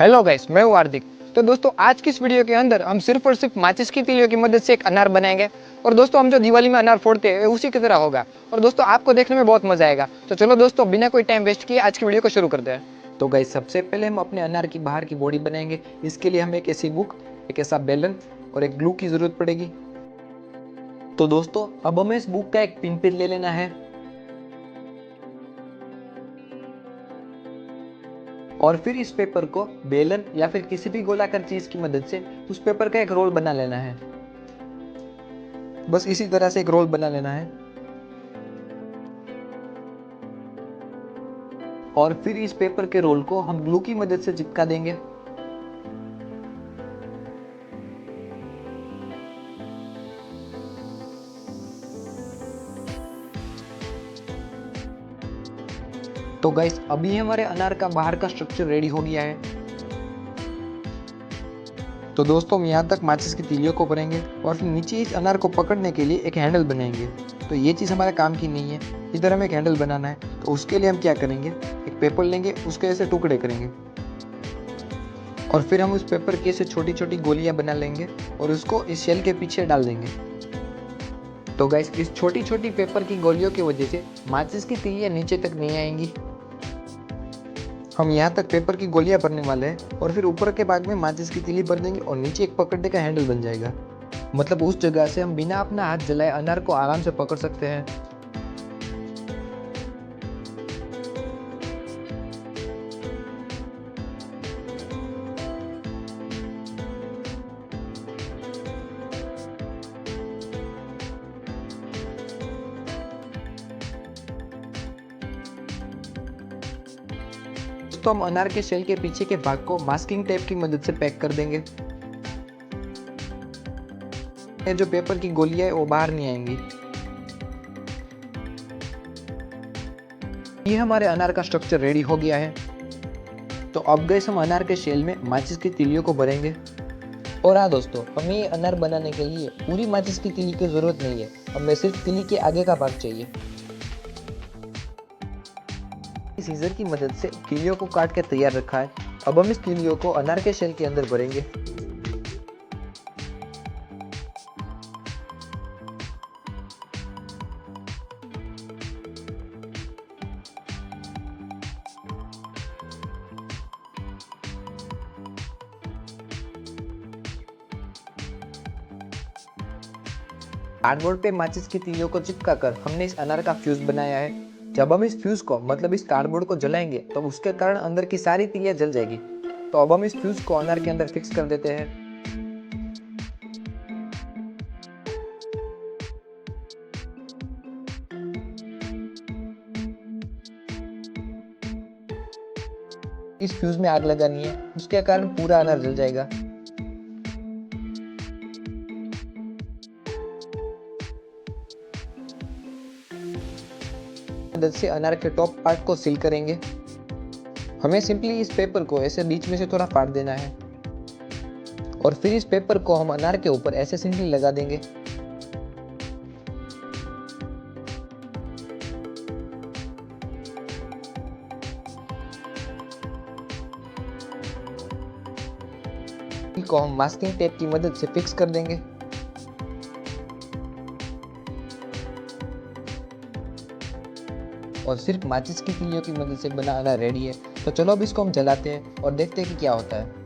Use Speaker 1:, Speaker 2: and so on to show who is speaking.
Speaker 1: Hello guys, मैं हूँ हार्दिक। तो दोस्तों आज की इस वीडियो के अंदर हम सिर्फ और सिर्फ माचिस की तीलियों की मदद से एक अनार बनाएंगे। और दोस्तों हम जो दिवाली में अनार फोड़ते हैं उसी की तरह होगा। और दोस्तों आपको देखने में बहुत मजा आएगा। तो चलो दोस्तों बिना कोई टाइम वेस्ट किए आज की वीडियो को शुरू करते हैं। तो गाइस सबसे पहले हम अपने अनार की बाहर की बॉडी बनाएंगे। इसके लिए हमें एक ऐसी बुक, एक ऐसा बेलन और एक ग्लू की जरूरत पड़ेगी। तो दोस्तों अब हमें इस बुक का एक पिन ले लेना है और फिर इस पेपर को बेलन या फिर किसी भी गोलाकार चीज की मदद से उस पेपर का एक रोल बना लेना है। बस इसी तरह से एक रोल बना लेना है और फिर इस पेपर के रोल को हम ग्लू की मदद से चिपका देंगे। तो गाइस अभी हमारे अनार का बाहर का स्ट्रक्चर रेडी हो गया है। तो दोस्तों हम यहाँ तक माचिस की तीलियों को भरेंगे और फिर नीचे इस अनार को पकड़ने के लिए एक हैंडल बनाएंगे। तो ये चीज़ हमारे काम की नहीं है, इधर हमें एक हैंडल बनाना है। तो उसके लिए हम क्या करेंगे, एक पेपर लेंगे, उसके ऐसे टुकड़े करेंगे और फिर हम उस पेपर की ऐसे छोटी छोटी गोलियां बना लेंगे और उसको इस शेल के पीछे डाल देंगे। तो गाइस इस छोटी छोटी पेपर की गोलियों की वजह से माचिस की तीलियां नीचे तक नहीं आएंगी। हम यहाँ तक पेपर की गोलियां भरने वाले हैं और फिर ऊपर के भाग में माचिस की तीली भर देंगे और नीचे एक पकड़ने का हैंडल बन जाएगा। मतलब उस जगह से हम बिना अपना हाथ जलाए अनार को आराम से पकड़ सकते हैं। तो हम अनार के शेल के पीछे के भाग को मास्किंग टेप की मदद से पैक कर देंगे। ये जो पेपर की गोलियां है वो बाहर नहीं आएंगी। ये हमारे अनार का स्ट्रक्चर रेडी हो गया है। तो अब गैस हम अनार के शेल में माचिस की तीलियों को भरेंगे। और हाँ दोस्तों, हमें ये अनार बनाने के लिए पूरी माचिस की तीली की जरूरत नहीं है, हमें सिर्फ तीली के आगे का भाग चाहिए। सीजर की मदद से तीलियों को काट के तैयार रखा है। अब हम इस तीलियों को अनार के शेल के अंदर भरेंगे। कार्डबोर्ड पे माचिस की तीलियों को चिपकाकर हमने इस अनार का फ्यूज बनाया है। जब हम इस फ्यूज को मतलब इस कार्डबोर्ड को जलाएंगे तो उसके कारण अंदर की सारी तीलियां जल जाएगी। तो अब हम इस फ्यूज को अनार के अंदर फिक्स कर देते हैं। इस फ्यूज में आग लगानी है, उसके कारण पूरा अनार जल जाएगा। मदद से अनार के टॉप पार्ट को सील करेंगे। हमें सिंपली इस पेपर को ऐसे बीच में से थोड़ा फाड़ देना है और फिर इस पेपर को हम अनार के ऊपर ऐसे सिंपली लगा देंगे। को हम मास्किंग टेप की मदद से फिक्स कर देंगे। और सिर्फ माचिस की तीलियों की मदद से बना अनार रेडी है। तो चलो अब इसको हम जलाते हैं और देखते हैं कि क्या होता है।